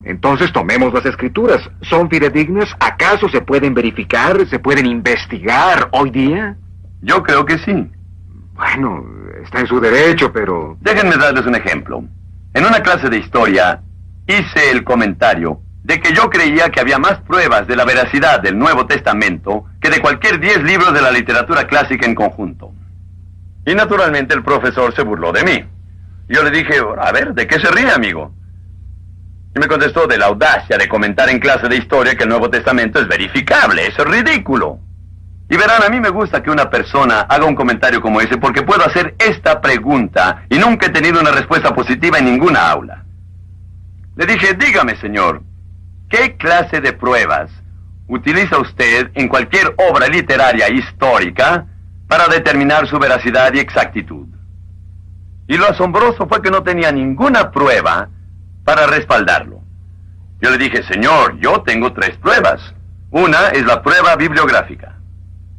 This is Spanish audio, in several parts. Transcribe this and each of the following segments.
Entonces tomemos las escrituras. ¿Son fidedignas? ¿Acaso se pueden verificar? ¿Se pueden investigar hoy día? Yo creo que sí. Bueno, está en su derecho, pero... Déjenme darles un ejemplo. En una clase de historia hice el comentario de que yo creía que había más pruebas de la veracidad del Nuevo Testamento que de cualquier 10 libros de la literatura clásica en conjunto. Y naturalmente el profesor se burló de mí. Yo le dije, a ver, ¿de qué se ríe, amigo? Y me contestó de la audacia de comentar en clase de historia que el Nuevo Testamento es verificable. Eso es ridículo. Y verán, a mí me gusta que una persona haga un comentario como ese porque puedo hacer esta pregunta y nunca he tenido una respuesta positiva en ninguna aula. Le dije, dígame, señor, ¿qué clase de pruebas utiliza usted en cualquier obra literaria histórica para determinar su veracidad y exactitud? Y lo asombroso fue que no tenía ninguna prueba para respaldarlo. Yo le dije, señor, yo tengo 3 pruebas. Una es la prueba bibliográfica.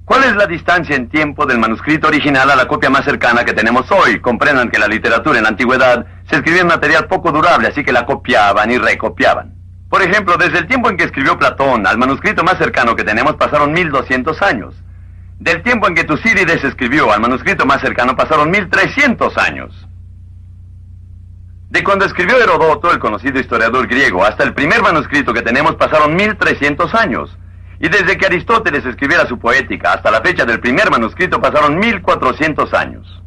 ¿Cuál es la distancia en tiempo del manuscrito original a la copia más cercana que tenemos hoy? Comprendan que la literatura en la antigüedad se escribía en material poco durable, así que la copiaban y recopiaban. Por ejemplo, desde el tiempo en que escribió Platón al manuscrito más cercano que tenemos pasaron 1200 años. Del tiempo en que Tucídides escribió al manuscrito más cercano pasaron 1300 años. De cuando escribió Heródoto, el conocido historiador griego, hasta el primer manuscrito que tenemos pasaron 1300 años. Y desde que Aristóteles escribiera su poética hasta la fecha del primer manuscrito pasaron 1400 años.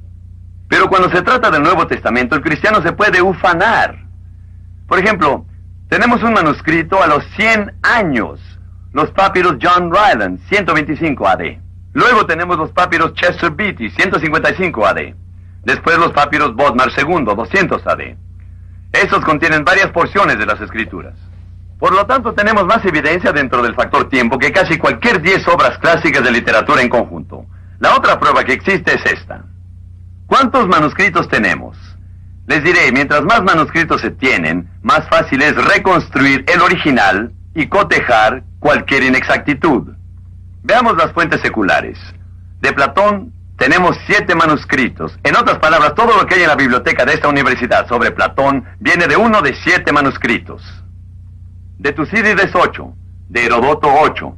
Pero cuando se trata del Nuevo Testamento, el cristiano se puede ufanar. Por ejemplo, tenemos un manuscrito a los 100 años, los papiros John Ryland, 125 AD. Luego tenemos los papiros Chester Beatty, 155 AD. Después los papiros Bodmer II, 200 AD. Estos contienen varias porciones de las escrituras. Por lo tanto, tenemos más evidencia dentro del factor tiempo que casi cualquier 10 obras clásicas de literatura en conjunto. La otra prueba que existe es esta. ¿Cuántos manuscritos tenemos? Les diré, mientras más manuscritos se tienen, más fácil es reconstruir el original y cotejar cualquier inexactitud. Veamos las fuentes seculares. De Platón tenemos 7 manuscritos. En otras palabras, todo lo que hay en la biblioteca de esta universidad sobre Platón viene de uno de 7 manuscritos. De Tucídides 8, de Heródoto 8.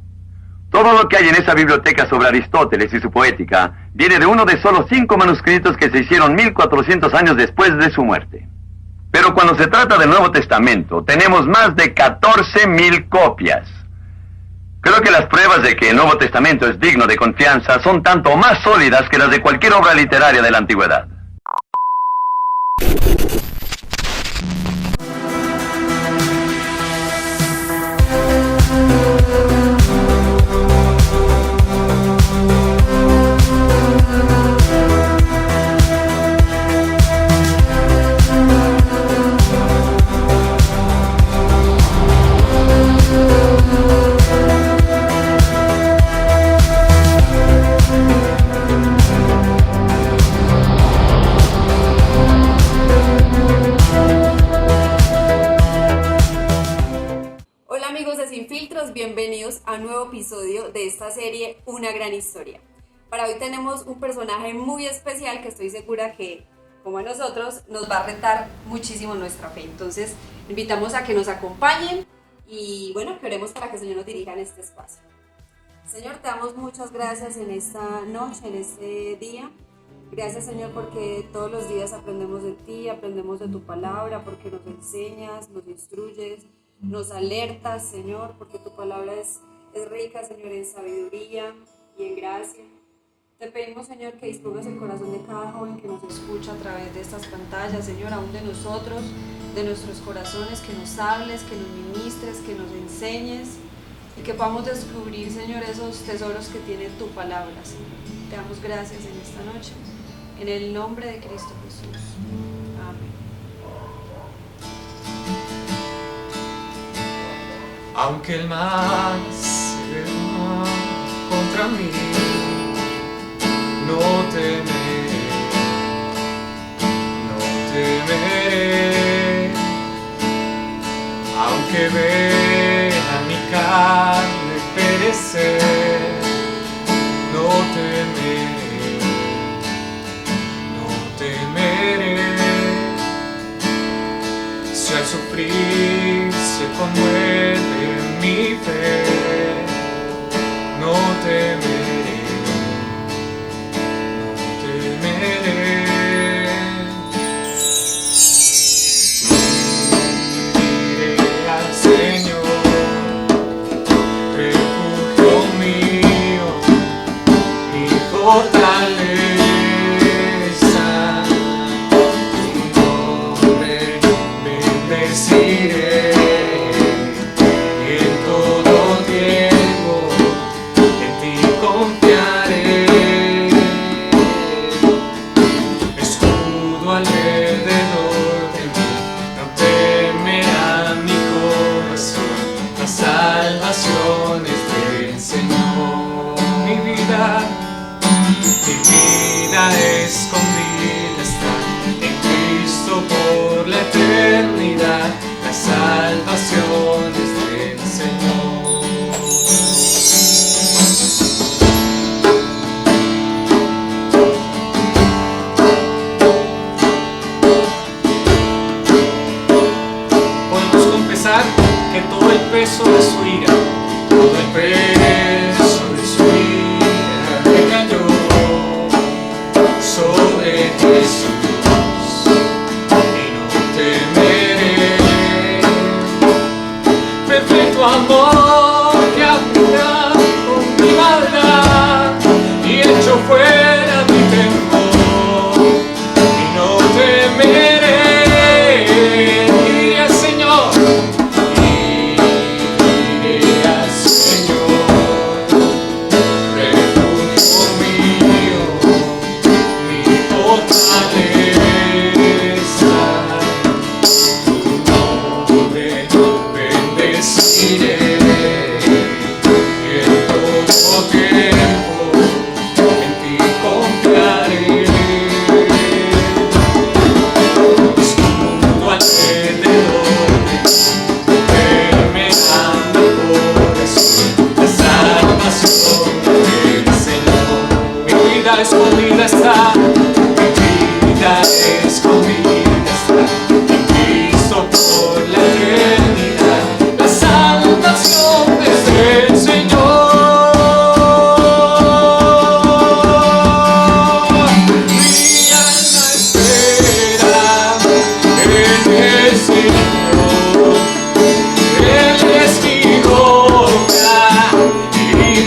Todo lo que hay en esa biblioteca sobre Aristóteles y su poética viene de uno de solo 5 manuscritos que se hicieron 1400 años después de su muerte. Pero cuando se trata del Nuevo Testamento, tenemos más de 14,000 copias. Creo que las pruebas de que el Nuevo Testamento es digno de confianza son tanto o más sólidas que las de cualquier obra literaria de la antigüedad. Bienvenidos a un nuevo episodio de esta serie Una Gran Historia. Para hoy tenemos un personaje muy especial que estoy segura que, como a nosotros, nos va a retar muchísimo nuestra fe. Entonces, invitamos a que nos acompañen y bueno, que oremos para que el Señor nos dirija en este espacio. Señor, te damos muchas gracias en esta noche, en este día. Gracias, Señor, porque todos los días aprendemos de ti, aprendemos de tu palabra, porque nos enseñas, nos instruyes, nos alertas, Señor, porque tu palabra es rica, Señor, en sabiduría y en gracia. Te pedimos, Señor, que dispongas el corazón de cada joven que nos escucha a través de estas pantallas, Señor, aún de nosotros, de nuestros corazones, que nos hables, que nos ministres, que nos enseñes y que podamos descubrir, Señor, esos tesoros que tiene tu palabra, Señor. Te damos gracias en esta noche, en el nombre de Cristo Jesús. Amén. Aunque el mal se vea contra mí, no temeré, no temeré. Aunque vea mi carne perecer, no temeré, no temeré. Si al sufrir se confesar que todo el peso de su ira, todo el peso de su ira recayó sobre Jesús, y no temeré. Perfecto amor que abunda con mi maldad y hecho fuera mi temor, y no temeré. Iré al Señor, refugio mío, mi fortaleza, tu nombre bendeciré, y en todo tiempo en ti confiaré. Escudo alrededor me anda por eso, la salvación del Señor. Mi vida escondida está, mi vida escondida está en Cristo por la eternidad. La salvación es del Señor. Mi alma espera en el Señor. Él es mi roca y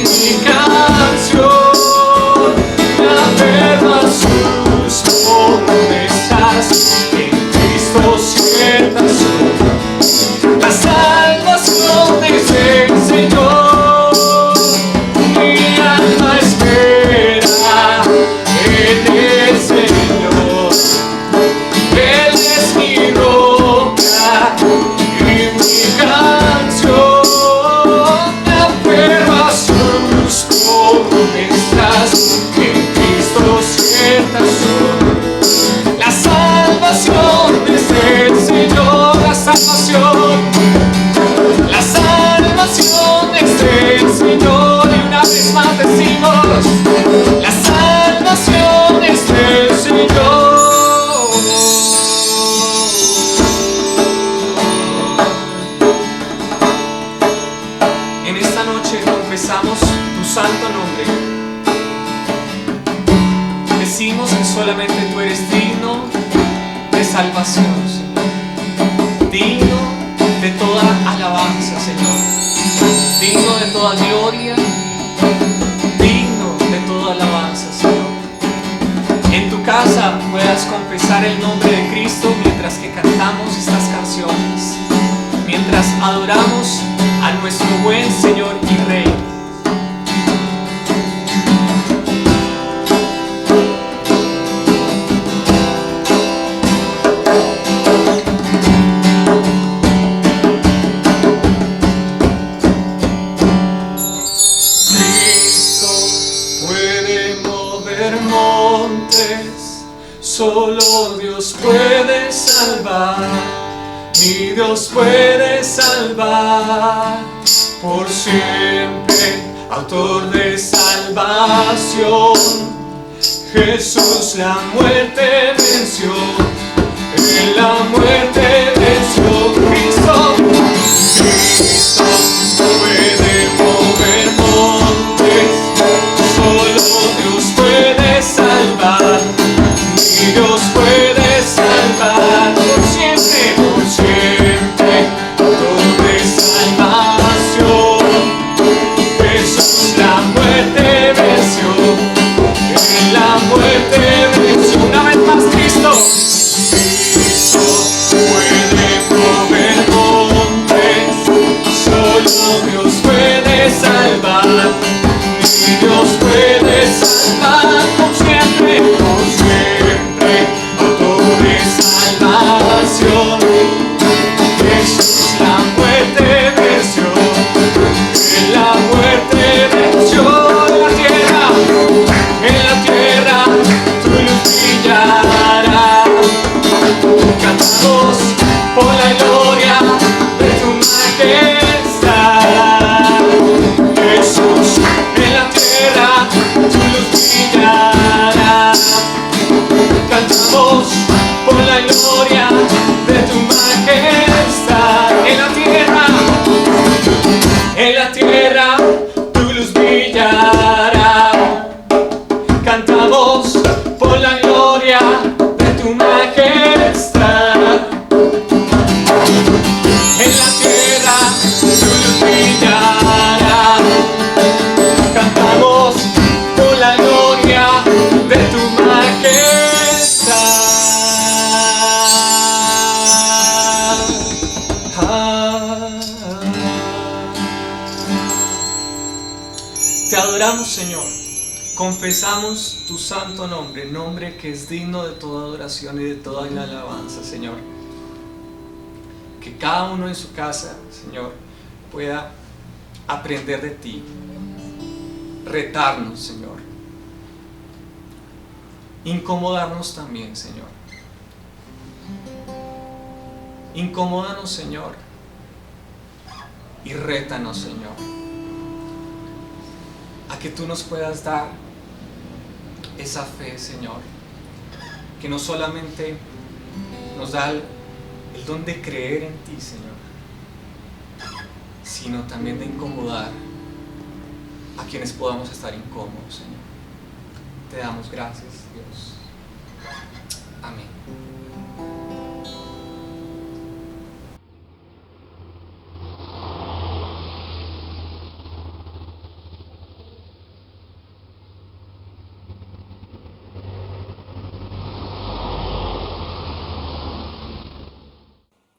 mi canción, me aferro a sus promesas, en Cristo ciertas son. La salvación es del Señor, mi alma espera en el Señor. Él es mi roca y mi canción, me aferro a sus promesas, en Cristo ciertas son. La salvación es del Señor, la salvación es del Señor, y una vez más decimos, la salvación es del Señor. En esta noche confesamos tu santo nombre. Decimos que solamente tú eres digno de salvación, Señor. Digno de toda alabanza, Señor. Digno de toda gloria. Digno de toda alabanza, Señor. En tu casa puedas confesar el nombre de Cristo mientras que cantamos estas canciones, mientras adoramos a nuestro buen Señor y Rey. Cristo puede mover montes, solo Dios puede salvar. Mi Dios puede salvar por siempre, autor de salvación. Jesús la muerte venció, en la muerte venció. Cristo puede mover montes, solo Dios puede salvar. Mi Dios puede salvar por siempre, autor de salvación. Jesús la muerte venció, en la muerte venció. Una vez más, Cristo puede mover montes, solo Dios puede salvar. Mi Dios puede salvar por siempre, autor de salvación. Jesús la muerte venció, en la muerte venció. En la tierra tu luz brillará. Cantamos por la gloria de tu majestad. Jesús, en la tierra tu luz brillará. Cantamos por la gloria de tu majestad. En la tierra tierra, tu luz brillará. Cantamos por la gloria de tu majestad. Te adoramos, Señor. Confesamos tu santo nombre, nombre que es digno de toda adoración y de toda la alabanza, Señor. Que cada uno en su casa, Señor, pueda aprender de ti, retarnos, Señor, incomodarnos también, Señor. Incomódanos, Señor, y rétanos, Señor, a que tú nos puedas dar esa fe, Señor, que no solamente nos da el don de creer en ti, Señor, sino también de incomodar a quienes podamos estar incómodos, Señor. Te damos gracias, Dios. Amén.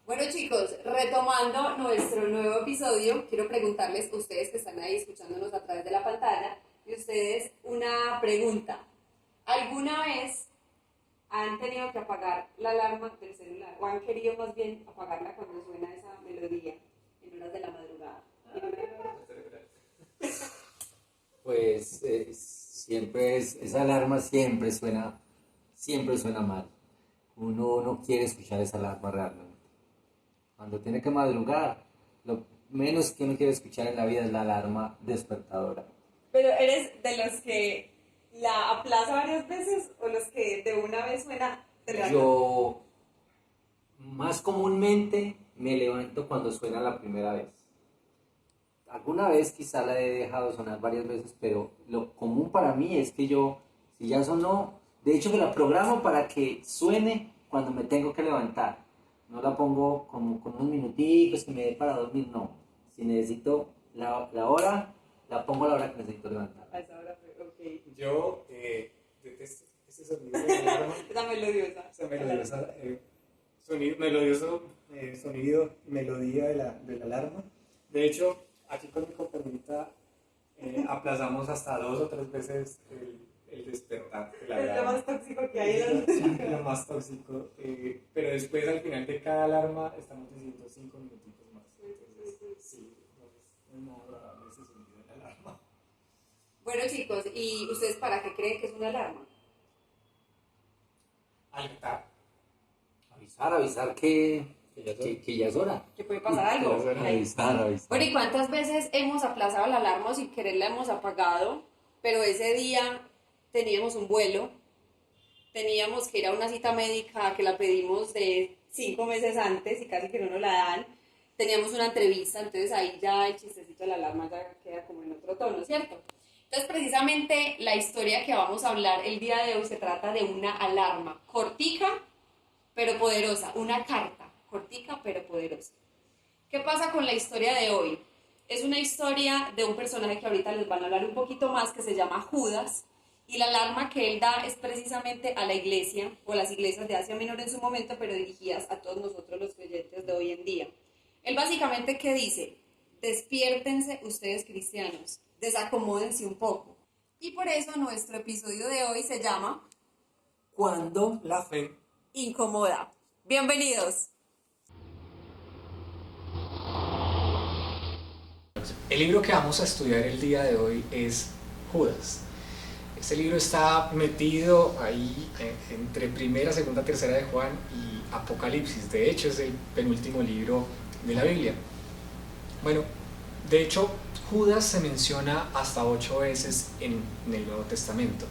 Bueno, chicos, retomando nuestro nuevo episodio, quiero preguntarles a ustedes que están ahí escuchándonos a través de la pantalla, y ustedes una pregunta. ¿Alguna vez han tenido que apagar la alarma del celular? ¿O han querido más bien apagarla cuando suena esa melodía en horas de la madrugada? Pues esa alarma siempre suena mal. Uno no quiere escuchar esa alarma realmente. Cuando tiene que madrugar, lo menos que uno quiere escuchar en la vida es la alarma despertadora. ¿Pero eres de los que la aplaza varias veces o los que de una vez suena? Yo más comúnmente me levanto cuando suena la primera vez. Alguna vez quizá la he dejado sonar varias veces, pero lo común para mí es que si ya sonó, de hecho que la programo para que suene cuando me tengo que levantar. No la pongo como con unos minuticos que me dé para dormir, no. Si necesito la hora, la pongo a la hora que necesito levantar. A esa hora, ok. Yo detesto ese sonido de alarma. Esa melodiosa. Esa melodiosa, melodía de la alarma. De hecho, aquí con mi compañerita aplazamos hasta 2 o 3 veces el despertar de la alarma. Es lo más tóxico que hay. Lo más tóxico. Pero después, al final de cada alarma, estamos diciendo 5 minutitos más. Entonces, sí, no es nada agradable ese sonido de la alarma. Bueno, chicos, ¿y ustedes para qué creen que es una alarma? Alertar. Avisar que ya es hora. Que puede pasar algo. Avisar. Bueno, ¿y cuántas veces hemos aplazado la alarma o sin querer la hemos apagado? Pero ese día teníamos un vuelo, teníamos que ir a una cita médica que la pedimos de 5 meses antes y casi que no nos la dan. Teníamos una entrevista, entonces ahí ya el chistecito de la alarma ya queda como en otro tono, ¿cierto? Entonces, precisamente la historia que vamos a hablar el día de hoy se trata de una alarma cortica pero poderosa, una carta cortica pero poderosa. ¿Qué pasa con la historia de hoy? Es una historia de un personaje que ahorita les van a hablar un poquito más, que se llama Judas, y la alarma que él da es precisamente a la iglesia, o las iglesias de Asia Menor en su momento, pero dirigidas a todos nosotros los creyentes de hoy en día. Él básicamente, ¿qué dice? Despiértense ustedes cristianos, desacomódense un poco. Y por eso nuestro episodio de hoy se llama Cuando la fe Incomoda. Bienvenidos. El libro que vamos a estudiar el día de hoy es Judas. Este libro está metido ahí entre primera, segunda, tercera de Juan y Apocalipsis. De hecho, es el penúltimo libro de la Biblia. Bueno, de hecho, Judas se menciona hasta 8 veces en el Nuevo Testamento.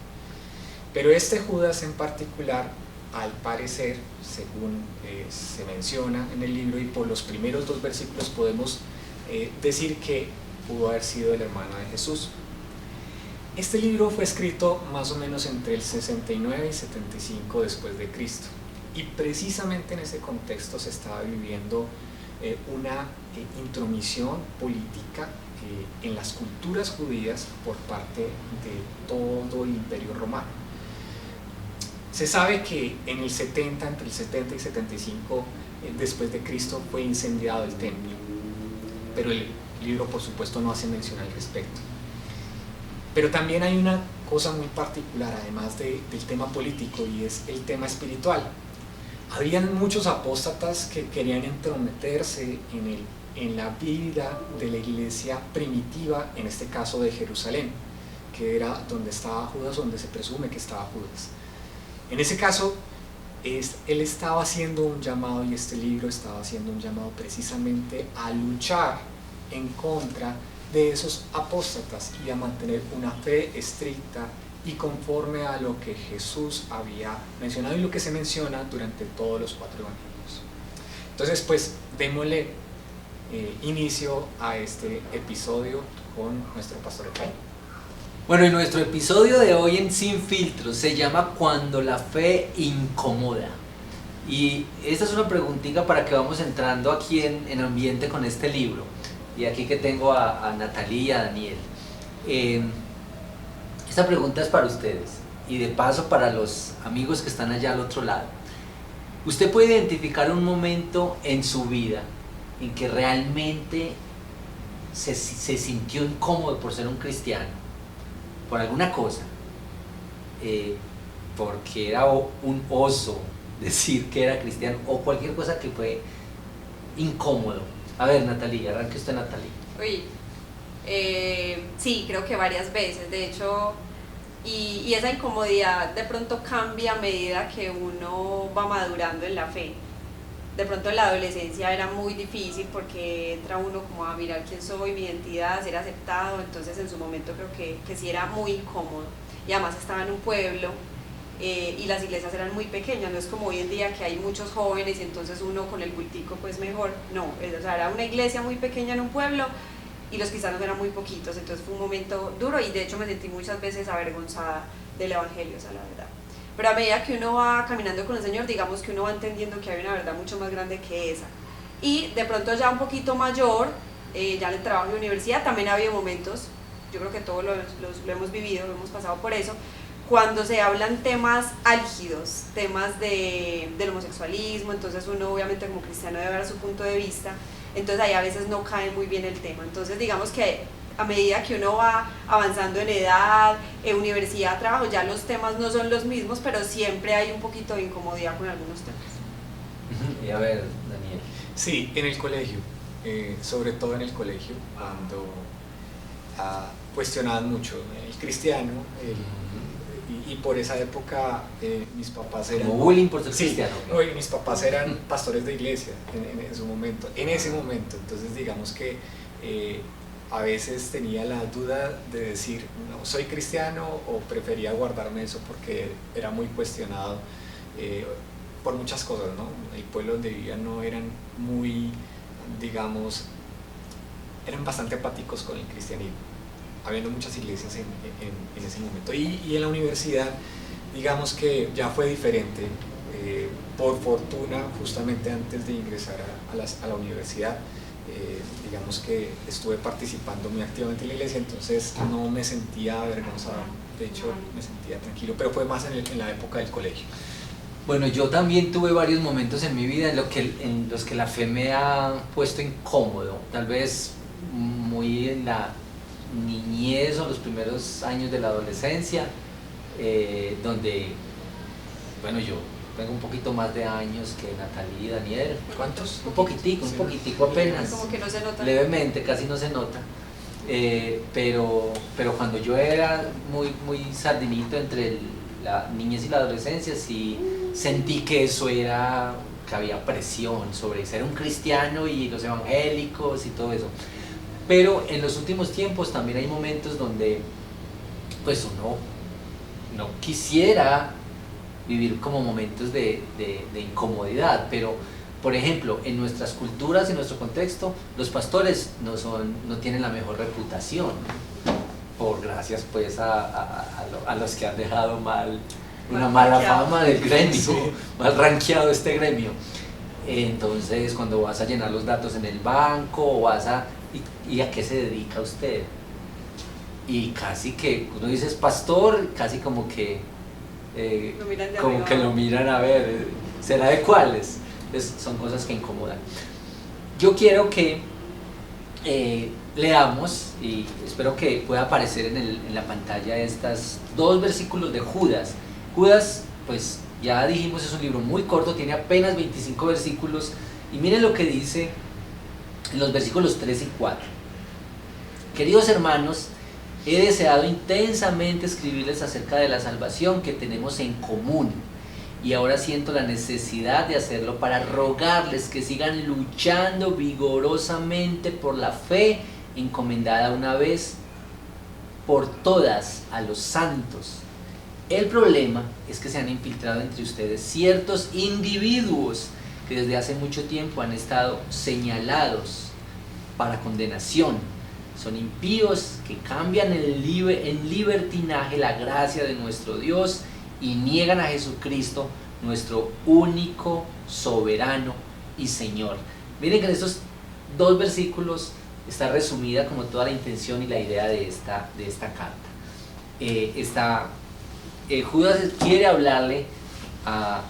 Pero este Judas en particular, al parecer, según se menciona en el libro y por los primeros 2 versículos podemos decir que pudo haber sido el hermano de Jesús. Este libro fue escrito más o menos entre el 69 y 75 después de Cristo, y precisamente en ese contexto se estaba viviendo una intromisión política en las culturas judías por parte de todo el Imperio Romano. Se sabe que en el 70, entre el 70 y 75 después de Cristo, fue incendiado el templo, pero el libro por supuesto no hace mención al respecto. Pero también hay una cosa muy particular, además del tema político, y es el tema espiritual. Habían muchos apóstatas que querían entrometerse en la vida de la iglesia primitiva, en este caso de Jerusalén, que era donde estaba Judas, donde se presume que estaba Judas. En ese caso, él estaba haciendo un llamado, y este libro estaba haciendo un llamado precisamente a luchar en contra de esos apóstatas y a mantener una fe estricta y conforme a lo que Jesús había mencionado y lo que se menciona durante todos los 4 evangelios. Entonces, pues, démosle inicio a este episodio con nuestro pastor Efraín. Bueno, y nuestro episodio de hoy en Sin Filtros se llama Cuando la fe incomoda. Y esta es una preguntita para que vamos entrando aquí en ambiente con este libro. Y aquí que tengo a Natalie y a Daniel. Esta pregunta es para ustedes y de paso para los amigos que están allá al otro lado. ¿Usted puede identificar un momento en su vida en que realmente se sintió incómodo por ser un cristiano? Por alguna cosa, porque era un oso decir que era cristiano o cualquier cosa que fue incómodo. A ver, Natalie, arranque usted, Natalie. Uy, sí, creo que varias veces, de hecho, y esa incomodidad de pronto cambia a medida que uno va madurando en la fe. De pronto en la adolescencia era muy difícil porque entra uno como a mirar quién soy, mi identidad, ser aceptado, entonces en su momento creo que sí era muy incómodo. Y además estaba en un pueblo y las iglesias eran muy pequeñas, no es como hoy en día que hay muchos jóvenes y entonces uno con el bultico pues mejor, no, o sea, era una iglesia muy pequeña en un pueblo y los cristianos eran muy poquitos, entonces fue un momento duro y de hecho me sentí muchas veces avergonzada del evangelio, o sea, la verdad. Pero a medida que uno va caminando con el Señor, digamos que uno va entendiendo que hay una verdad mucho más grande que esa. Y de pronto ya un poquito mayor, ya en el trabajo de universidad, también ha habido momentos, yo creo que todos lo hemos vivido, hemos pasado por eso, cuando se hablan temas álgidos, temas del homosexualismo, entonces uno obviamente como cristiano debe dar su punto de vista, entonces ahí a veces no cae muy bien el tema. Entonces digamos que a medida que uno va avanzando en edad, en universidad, trabajo, ya los temas no son los mismos, pero siempre hay un poquito de incomodidad con algunos temas. Y a ver, Daniel. Sí, en el colegio, sobre todo en el colegio, cuando cuestionaban mucho el cristiano, y por esa época mis papás eran... Como bullying por ser cristiano. No, y mis papás eran pastores de iglesia en su momento, en ese momento, entonces digamos que a veces tenía la duda de decir, no, soy cristiano, o prefería guardarme eso porque era muy cuestionado por muchas cosas, ¿no? El pueblo donde vivía no eran muy, digamos, eran bastante apáticos con el cristianismo, habiendo muchas iglesias en ese momento. Y en la universidad, digamos que ya fue diferente, por fortuna, justamente antes de ingresar a la universidad, digamos que estuve participando muy activamente en la iglesia, entonces no me sentía avergonzado, de hecho me sentía tranquilo, pero fue más en la época del colegio. Bueno, yo también tuve varios momentos en mi vida en los que la fe me ha puesto incómodo, tal vez muy en la niñez o los primeros años de la adolescencia, donde, bueno, yo tengo un poquito más de años que Natalie y Daniel. ¿Cuántos? Un poquitico apenas. Como que no se nota. Levemente, casi no se nota. Pero cuando yo era muy sardinito entre la niñez y la adolescencia, sí sentí que eso era, que había presión sobre ser un cristiano y los evangélicos y todo eso. Pero en los últimos tiempos también hay momentos donde pues uno no quisiera vivir como momentos de incomodidad, pero por ejemplo, en nuestras culturas, en nuestro contexto, los pastores no tienen la mejor reputación, por gracias pues a los que han dejado una mala fama del gremio, mal rankeado este gremio. Entonces, cuando vas a llenar los datos en el banco, o vas a... ¿Y a qué se dedica usted? Y casi que, uno dice es pastor, casi como que... lo miran a ver, ¿será de cuáles? Son cosas que incomodan. Yo quiero que leamos, y espero que pueda aparecer en la pantalla, estos 2 versículos de Judas. Judas, pues ya dijimos, es un libro muy corto, tiene apenas 25 versículos, y miren lo que dice en los versículos 3 y 4. Queridos hermanos, he deseado intensamente escribirles acerca de la salvación que tenemos en común, y ahora siento la necesidad de hacerlo para rogarles que sigan luchando vigorosamente por la fe encomendada una vez por todas a los santos. El problema es que se han infiltrado entre ustedes ciertos individuos que desde hace mucho tiempo han estado señalados para condenación. Son impíos que cambian en libertinaje la gracia de nuestro Dios y niegan a Jesucristo, nuestro único soberano y Señor. Miren que en estos 2 versículos está resumida como toda la intención y la idea de esta carta. Judas quiere hablarle a...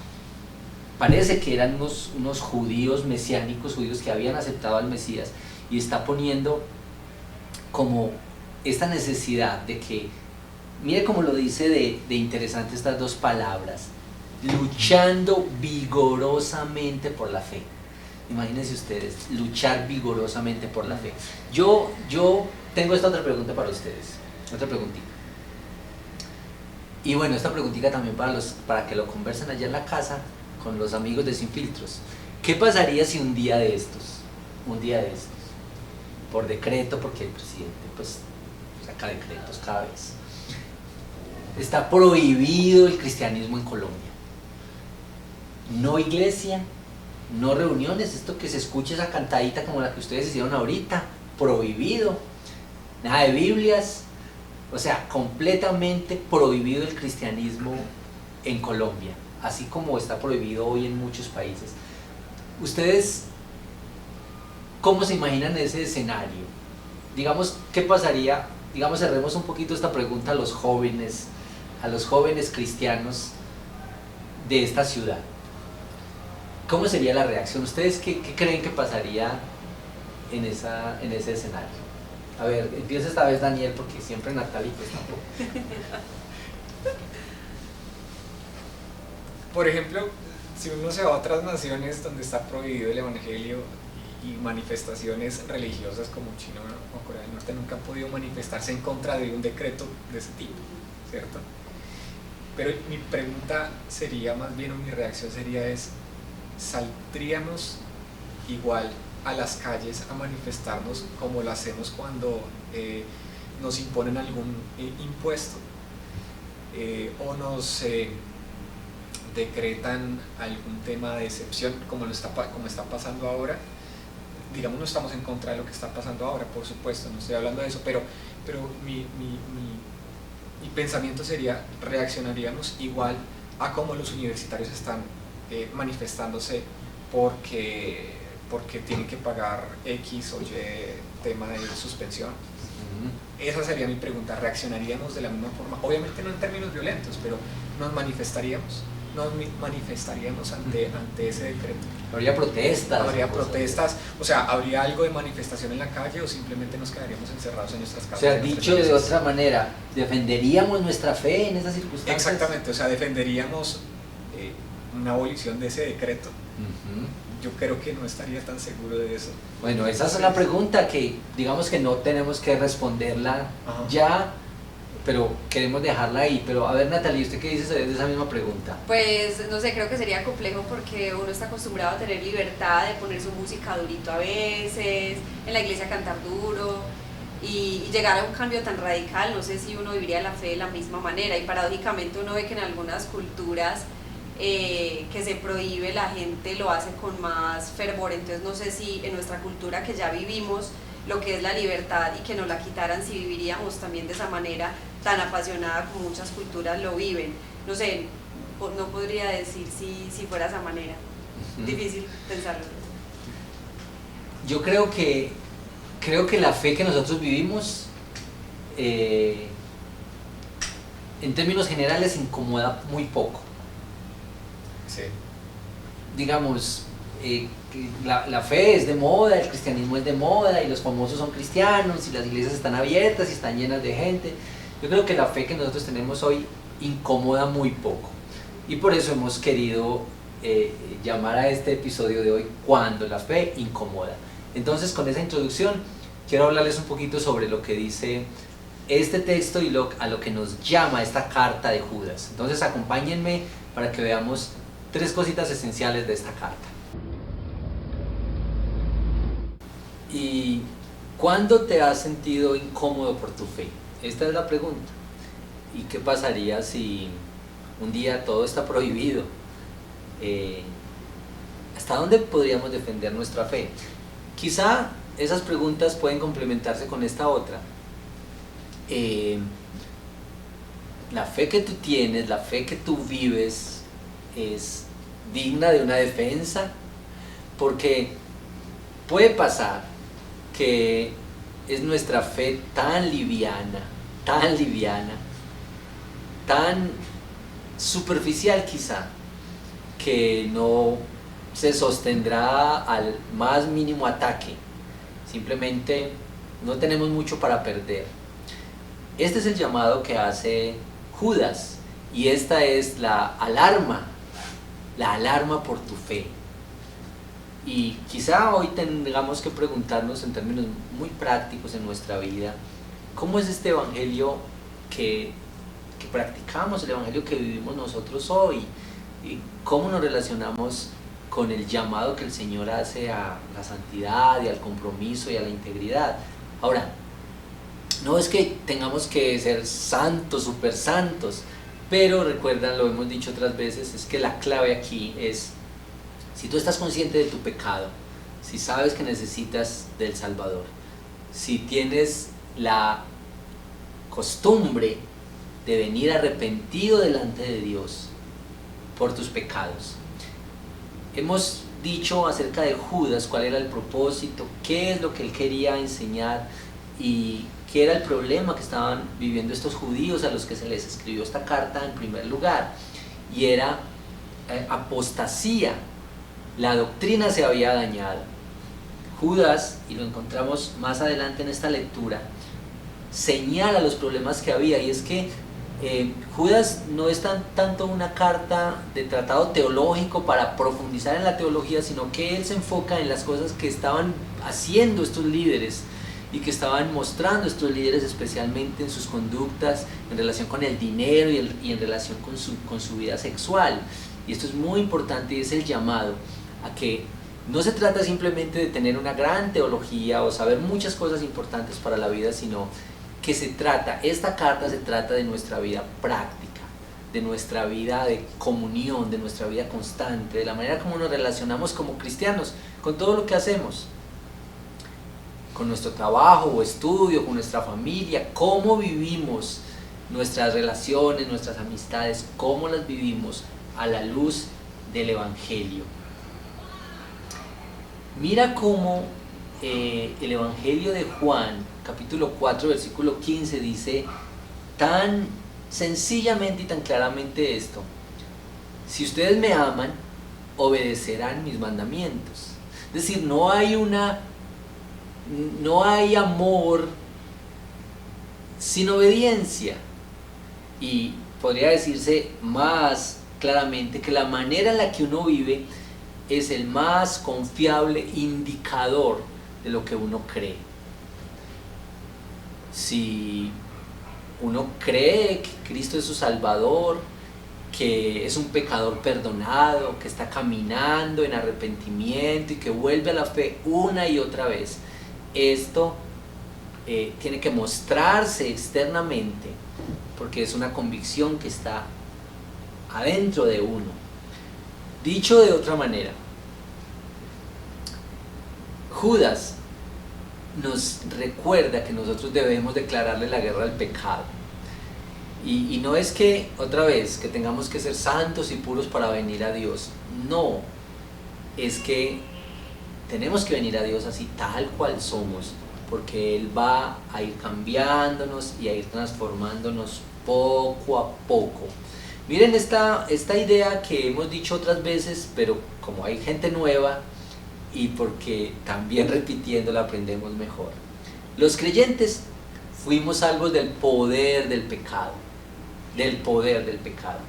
Parece que eran unos judíos mesiánicos, judíos que habían aceptado al Mesías, y está poniendo como esta necesidad de que, mire cómo lo dice de interesante estas 2 palabras: luchando vigorosamente por la fe. Imagínense ustedes, luchar vigorosamente por la fe. Yo tengo esta otra pregunta para ustedes, otra preguntita. Y bueno, esta preguntita también para que lo conversen allá en la casa con los amigos de Sin Filtros. ¿Qué pasaría si un día de estos, por decreto, porque el presidente pues saca decretos cada vez, está prohibido el cristianismo en Colombia? No iglesia, no reuniones, esto que se escuche, esa cantadita como la que ustedes hicieron ahorita, prohibido, nada de Biblias, o sea, completamente prohibido el cristianismo en Colombia, así como está prohibido hoy en muchos países. ¿Ustedes cómo se imaginan ese escenario? Digamos, ¿qué pasaría? Digamos, cerremos un poquito esta pregunta a los jóvenes cristianos de esta ciudad. ¿Cómo sería la reacción? ¿Ustedes qué creen que pasaría en ese escenario? A ver, empieza esta vez Daniel, porque siempre Natalia pues tampoco. Por ejemplo, si uno se va a otras naciones donde está prohibido el evangelio y manifestaciones religiosas como China o Corea del Norte nunca han podido manifestarse en contra de un decreto de ese tipo, ¿cierto? Pero mi pregunta sería, más bien, o mi reacción sería ¿saldríamos igual a las calles a manifestarnos como lo hacemos cuando nos imponen algún impuesto o nos decretan algún tema de excepción como está pasando ahora? Digamos, no estamos en contra de lo que está pasando ahora, por supuesto, no estoy hablando de eso, pero mi pensamiento sería, reaccionaríamos igual a cómo los universitarios están manifestándose porque tienen que pagar X o Y tema de suspensión. Esa sería mi pregunta. ¿Reaccionaríamos de la misma forma? Obviamente no en términos violentos, pero nos manifestaríamos ante ese decreto. ¿Habría protestas? Habría protestas, o sea, ¿habría algo de manifestación en la calle o simplemente nos quedaríamos encerrados en nuestras casas? O sea, dicho de otra manera, ¿defenderíamos nuestra fe en esas circunstancias? Exactamente, o sea, defenderíamos una abolición de ese decreto. Yo creo que no estaría tan seguro de eso. Bueno, esa es una pregunta que digamos que no tenemos que responderla ya, pero queremos dejarla ahí. Pero a ver, Natalia, ¿usted qué dice de esa misma pregunta? Pues no sé, creo que sería complejo porque uno está acostumbrado a tener libertad de poner su música durito a veces, en la iglesia cantar duro, y llegar a un cambio tan radical, no sé si uno viviría la fe de la misma manera. Y paradójicamente uno ve que en algunas culturas que se prohíbe, la gente lo hace con más fervor. Entonces no sé si en nuestra cultura, que ya vivimos lo que es la libertad, y que nos la quitaran, si viviríamos también de esa manera tan apasionada como muchas culturas lo viven. No sé, no podría decir si fuera esa manera. difícil pensarlo. Yo creo que la fe que nosotros vivimos, en términos generales, incomoda muy poco. Sí. Digamos, la fe es de moda, el cristianismo es de moda, y los famosos son cristianos, y las iglesias están abiertas y están llenas de gente. Yo creo que la fe que nosotros tenemos hoy incomoda muy poco. Y por eso hemos querido llamar a este episodio de hoy Cuando la fe incomoda. Entonces, con esa introducción, quiero hablarles un poquito sobre lo que dice este texto y a lo que nos llama esta carta de Judas. Entonces, acompáñenme para que veamos 3 cositas esenciales de esta carta. ¿Y cuándo te has sentido incómodo por tu fe? Esta es la pregunta. ¿Y qué pasaría si un día todo está prohibido? ¿Hasta dónde podríamos defender nuestra fe? Quizá esas preguntas pueden complementarse con esta otra. La fe que tú tienes, la fe que tú vives, es digna de una defensa, porque puede pasar que es nuestra fe tan liviana, tan superficial quizá, que no se sostendrá al más mínimo ataque. Simplemente no tenemos mucho para perder. Este es el llamado que hace Judas, y esta es la alarma por tu fe. Y quizá hoy tengamos que preguntarnos en términos muy prácticos en nuestra vida, ¿cómo es este evangelio que practicamos, el evangelio que vivimos nosotros hoy? ¿Y cómo nos relacionamos con el llamado que el Señor hace a la santidad y al compromiso y a la integridad? Ahora, no es que tengamos que ser santos, super santos, pero recuerdan, lo hemos dicho otras veces, es que la clave aquí es, si tú estás consciente de tu pecado, si sabes que necesitas del Salvador, si tienes la costumbre de venir arrepentido delante de Dios por tus pecados. Hemos dicho acerca de Judas cuál era el propósito, qué es lo que él quería enseñar y qué era el problema que estaban viviendo estos judíos a los que se les escribió esta carta en primer lugar, y era apostasía. La doctrina se había dañado. Judas, y lo encontramos más adelante en esta lectura, señala los problemas que había, y es que Judas no es tanto una carta de tratado teológico para profundizar en la teología, sino que él se enfoca en las cosas que estaban haciendo estos líderes y que estaban mostrando estos líderes, especialmente en sus conductas en relación con el dinero y en relación con su vida sexual. Y esto es muy importante, y es el llamado a que no se trata simplemente de tener una gran teología o saber muchas cosas importantes para la vida, sino que esta carta se trata de nuestra vida práctica, de nuestra vida de comunión, de nuestra vida constante, de la manera como nos relacionamos como cristianos con todo lo que hacemos, con nuestro trabajo o estudio, con nuestra familia, cómo vivimos nuestras relaciones, nuestras amistades, cómo las vivimos a la luz del Evangelio. Mira cómo el Evangelio de Juan, capítulo 4, versículo 15, dice tan sencillamente y tan claramente esto: si ustedes me aman, obedecerán mis mandamientos. Es decir, no hay amor sin obediencia. Y podría decirse más claramente que la manera en la que uno vive es el más confiable indicador de lo que uno cree. Si uno cree que Cristo es su Salvador, que es un pecador perdonado, que está caminando en arrepentimiento y que vuelve a la fe una y otra vez, esto tiene que mostrarse externamente, porque es una convicción que está adentro de uno. Dicho de otra manera, Judas nos recuerda que nosotros debemos declararle la guerra al pecado. Y no es que, otra vez, que tengamos que ser santos y puros para venir a Dios. No. es que tenemos que venir a Dios así tal cual somos, porque Él va a ir cambiándonos y a ir transformándonos poco a poco. Miren esta idea que hemos dicho otras veces, pero como hay gente nueva y porque también repitiéndola aprendemos mejor. Los creyentes fuimos salvos del poder del pecado, del poder del pecado.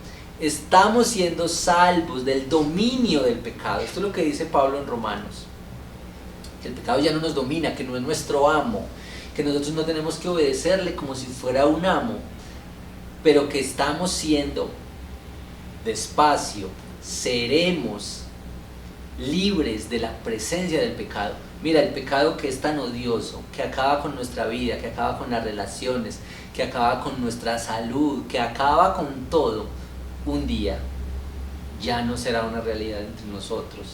Estamos siendo salvos del dominio del pecado. Esto es lo que dice Pablo en Romanos. Que el pecado ya no nos domina, que no es nuestro amo, que nosotros no tenemos que obedecerle como si fuera un amo, pero que estamos siendo despacio, seremos libres de la presencia del pecado. Mira, el pecado que es tan odioso, que acaba con nuestra vida, que acaba con las relaciones, que acaba con nuestra salud, que acaba con todo, un día ya no será una realidad entre nosotros.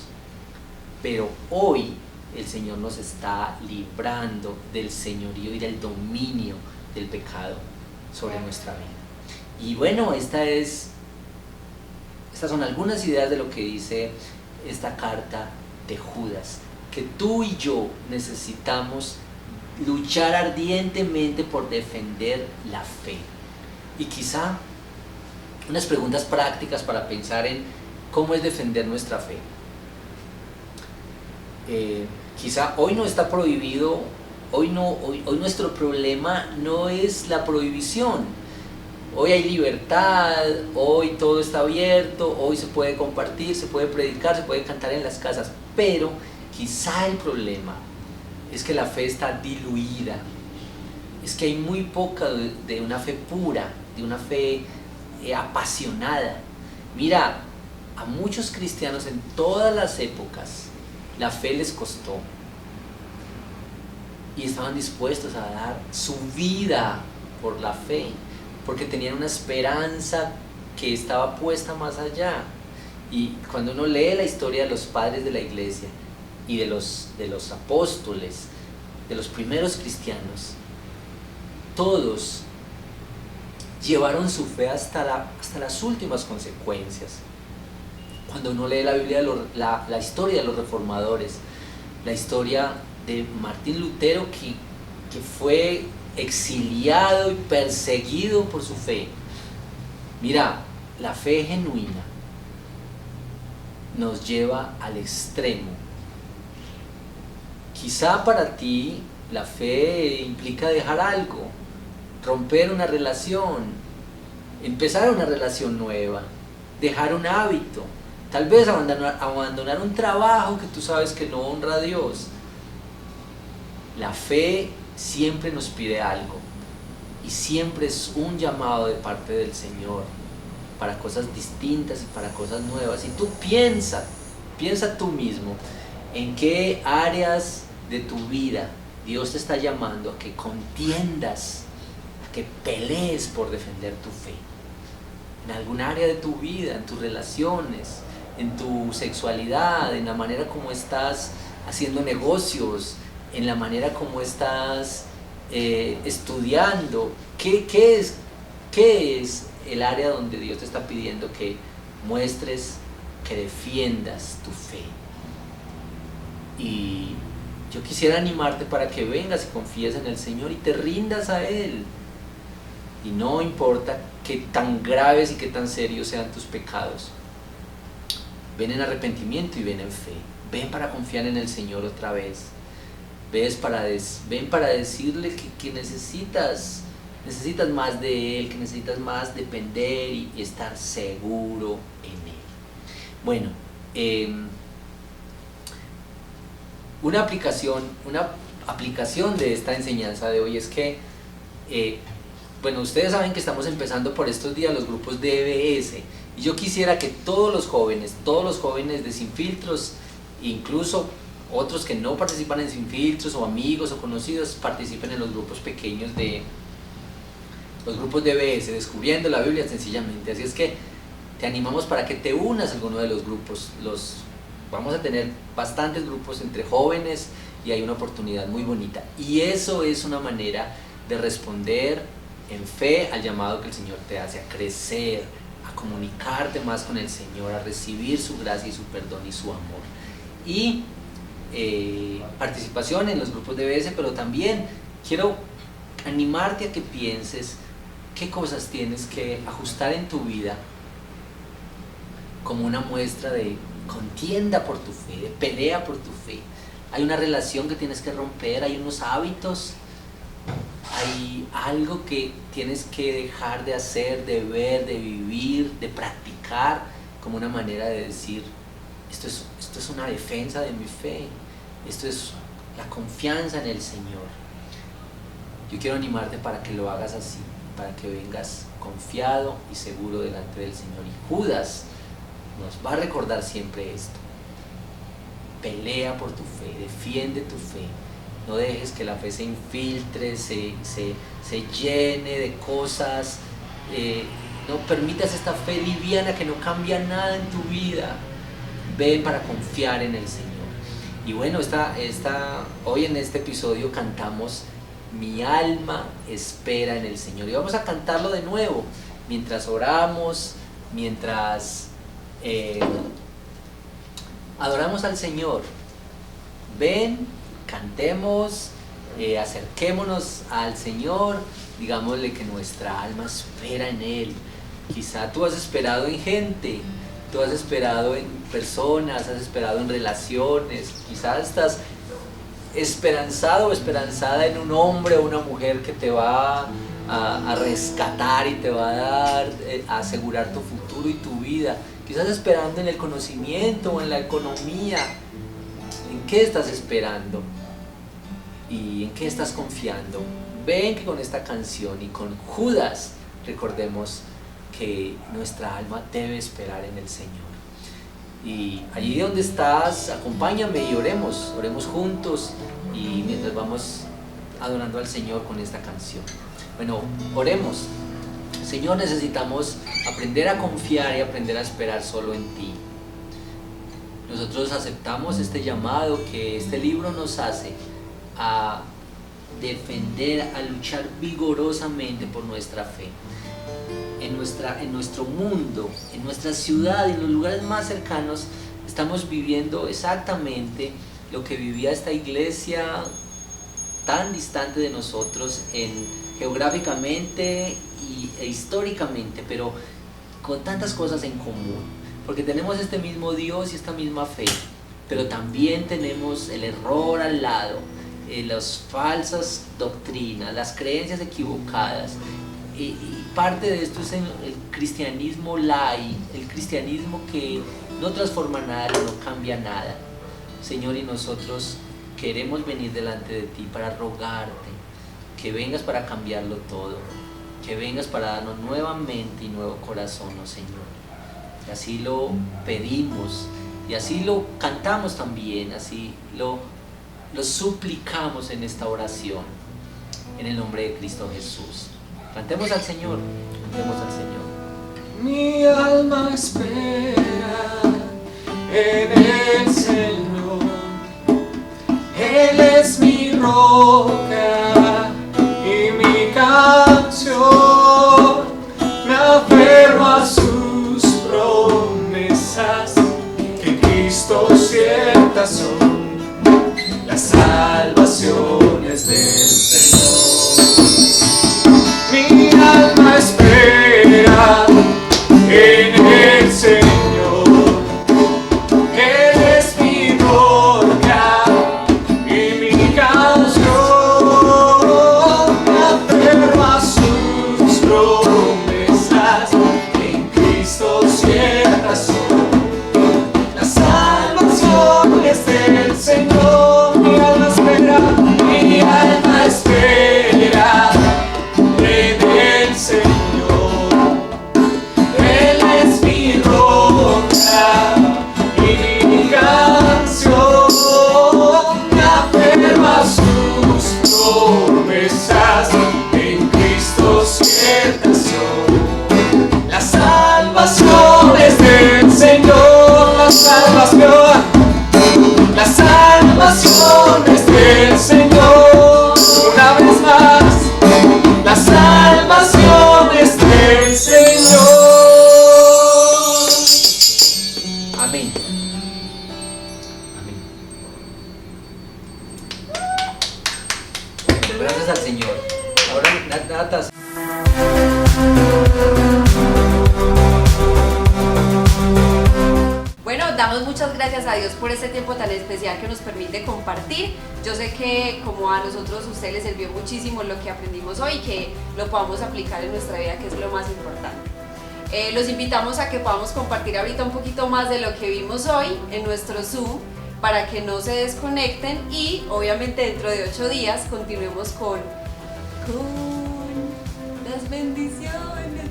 Pero hoy el Señor nos está librando del señorío y del dominio del pecado sobre nuestra vida. Y bueno, estas son algunas ideas de lo que dice esta carta de Judas, que tú y yo necesitamos luchar ardientemente por defender la fe. Y quizá unas preguntas prácticas para pensar en cómo es defender nuestra fe. Quizá hoy no está prohibido, hoy nuestro problema no es la prohibición. Hoy hay libertad, hoy todo está abierto, hoy se puede compartir, se puede predicar, se puede cantar en las casas, pero quizá el problema es que la fe está diluida, es que hay muy poca de una fe pura, de una fe apasionada. Mira, a muchos cristianos en todas las épocas la fe les costó y estaban dispuestos a dar su vida por la fe, porque tenían una esperanza que estaba puesta más allá. Y cuando uno lee la historia de los padres de la iglesia y de los apóstoles, de los primeros cristianos, todos llevaron su fe hasta las últimas consecuencias. Cuando uno lee la Biblia, la historia de los reformadores, la historia de Martín Lutero, que fue exiliado y perseguido por su fe. Mira, la fe genuina nos lleva al extremo. Quizá para ti la fe implica dejar algo, romper una relación, empezar una relación nueva, dejar un hábito, tal vez abandonar un trabajo que tú sabes que no honra a Dios. La fe siempre nos pide algo y siempre es un llamado de parte del Señor para cosas distintas y para cosas nuevas. Y tú piensa tú mismo en qué áreas de tu vida Dios te está llamando a que contiendas, a que pelees por defender tu fe. En algún área de tu vida, en tus relaciones, en tu sexualidad, en la manera como estás haciendo negocios, en la manera como estás estudiando. ¿Qué es el área donde Dios te está pidiendo que muestres, que defiendas tu fe? Y yo quisiera animarte para que vengas y confíes en el Señor y te rindas a Él. Y no importa qué tan graves y qué tan serios sean tus pecados, ven en arrepentimiento y ven en fe. Ven para confiar en el Señor otra vez. Ven para decirle que necesitas más de Él, que necesitas más depender y estar seguro en Él. Bueno, una aplicación de esta enseñanza de hoy es que, ustedes saben que estamos empezando por estos días los grupos DBS, y yo quisiera que todos los jóvenes de Sin Filtros, incluso otros que no participan en Sin Filtros, o amigos o conocidos, participen en los grupos pequeños los grupos DBS, descubriendo la Biblia sencillamente. Así es que te animamos para que te unas a alguno de los grupos. Vamos a tener bastantes grupos entre jóvenes y hay una oportunidad muy bonita. Y eso es una manera de responder en fe al llamado que el Señor te hace, a crecer, a comunicarte más con el Señor, a recibir su gracia y su perdón y su amor. y participación en los grupos de BS, pero también quiero animarte a que pienses qué cosas tienes que ajustar en tu vida como una muestra de contienda por tu fe, de pelea por tu fe. Hay una relación que tienes que romper, hay unos hábitos, hay algo que tienes que dejar de hacer, de ver, de vivir, de practicar, como una manera de decir, esto es una defensa de mi fe, esto es la confianza en el Señor. Yo quiero animarte para que lo hagas así, para que vengas confiado y seguro delante del Señor. Y Judas nos va a recordar siempre esto: pelea por tu fe, defiende tu fe, no dejes que la fe se infiltre, se llene de cosas, no permitas esta fe liviana que no cambia nada en tu vida. Ven para confiar en el Señor. Y bueno, hoy en este episodio cantamos Mi alma espera en el Señor, y vamos a cantarlo de nuevo mientras oramos, mientras adoramos al Señor. Ven, cantemos, acerquémonos al Señor, digámosle que nuestra alma espera en Él. Quizá tú has esperado en gente, tú has esperado en personas, has esperado en relaciones, quizás estás esperanzado o esperanzada en un hombre o una mujer que te va a rescatar y te va a asegurar tu futuro y tu vida. Quizás esperando en el conocimiento o en la economía. ¿En qué estás esperando? ¿Y en qué estás confiando? Ven que con esta canción y con Judas recordemos que nuestra alma debe esperar en el Señor. Y allí donde estás, acompáñame y oremos juntos, y mientras vamos adorando al Señor con esta canción. Bueno, oremos. Señor, necesitamos aprender a confiar y aprender a esperar solo en ti. Nosotros aceptamos este llamado que este libro nos hace a defender, a luchar vigorosamente por nuestra fe. En nuestro mundo, en nuestra ciudad y en los lugares más cercanos, estamos viviendo exactamente lo que vivía esta iglesia tan distante de nosotros geográficamente e históricamente, pero con tantas cosas en común, porque tenemos este mismo Dios y esta misma fe, pero también tenemos el error al lado, las falsas doctrinas, las creencias equivocadas. Y parte de esto es el cristianismo light, el cristianismo que no transforma nada, que no cambia nada. Señor, y nosotros queremos venir delante de ti para rogarte que vengas para cambiarlo todo, que vengas para darnos nuevamente y nuevo corazón, oh Señor. Y así lo pedimos, y así lo cantamos también, así lo suplicamos en esta oración, en el nombre de Cristo Jesús. Cantemos al Señor, cantemos al Señor. Mi alma espera en el Señor, Él es mi roca y mi canción, me aferro a sus promesas, que Cristo ciertas son las salvaciones del Señor. Mi alma espera en el Señor, Él es mi roca y mi canción, me aferro a sus promesas, en Cristo ciertas son las salvaciones del Señor. Mi alma espera, mi alma espera en el Señor, Él es mi roca y mi canción, me aferro a sus promesas, en Cristo ciertas son las salvaciones del Señor, las salvaciones del Señor, una vez más, las salvaciones del Señor. Amén. Amén. Gracias al Señor. Ahora Nata. Bueno, damos muchas gracias a Dios por este tiempo tan especial que nos permite compartir. Yo sé que como a nosotros ustedes les sirvió muchísimo lo que aprendimos hoy y que lo podamos aplicar en nuestra vida, que es lo más importante. Los invitamos a que podamos compartir ahorita un poquito más de lo que vimos hoy en nuestro Zoom para que no se desconecten y obviamente dentro de 8 días continuemos con las bendiciones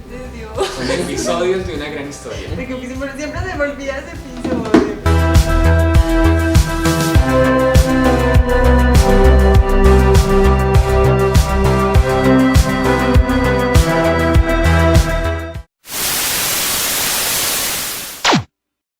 de Dios. Son episodios de una gran historia. Siempre se me olvida ese episodio.